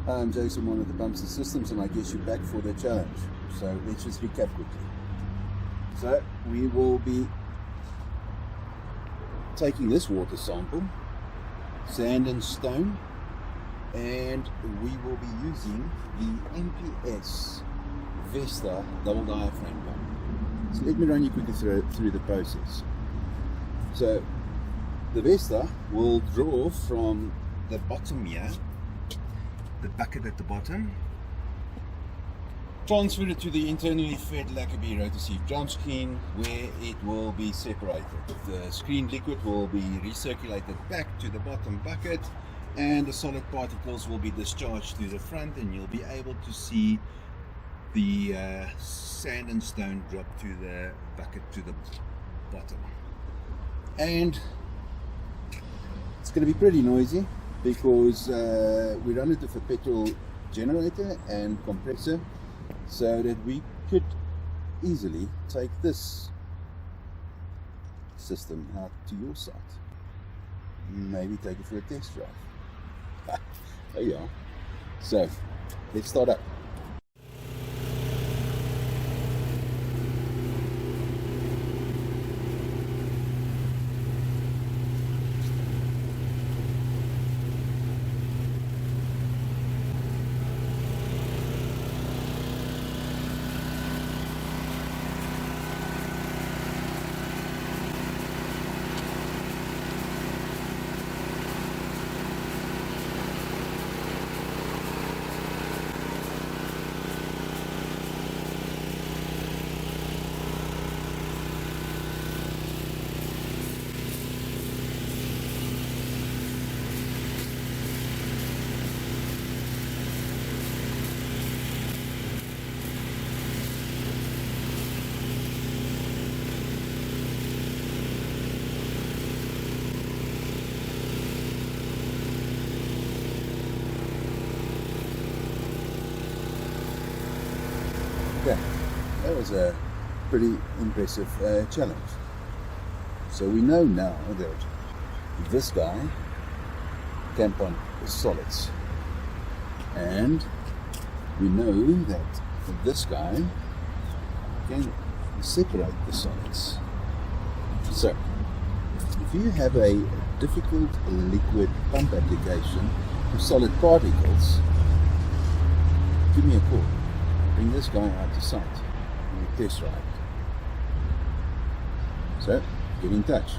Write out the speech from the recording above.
I'm Jason, one of the Pumps and Systems, and I guess you're back for the challenge. So let's just recap quickly. So we will be taking this water sample, sand and stone, and we will be using the MPS Vesta double diaphragm pump. So let me run you quickly through the process. So the Vesta will draw from the bottom here, the bucket at the bottom, transfer it to the internally fed Läckeby Roto-Sieve drum screen, where it will be separated. The screen liquid will be recirculated back to the bottom bucket, and the solid particles will be discharged to the front, and you'll be able to see the sand and stone drop to the bucket to the bottom. And it's going to be pretty noisy because we run it with a petrol generator and compressor, so that we could easily take this system out to your site. Maybe take it for a test drive. There you are. So let's start up. Okay, that was a pretty impressive challenge. So we know now that this guy can pump solids, and we know that this guy can separate the solids. So if you have a difficult liquid pump application with solid particles, give me a call. Bring this guy out to site and test ride. So, get in touch.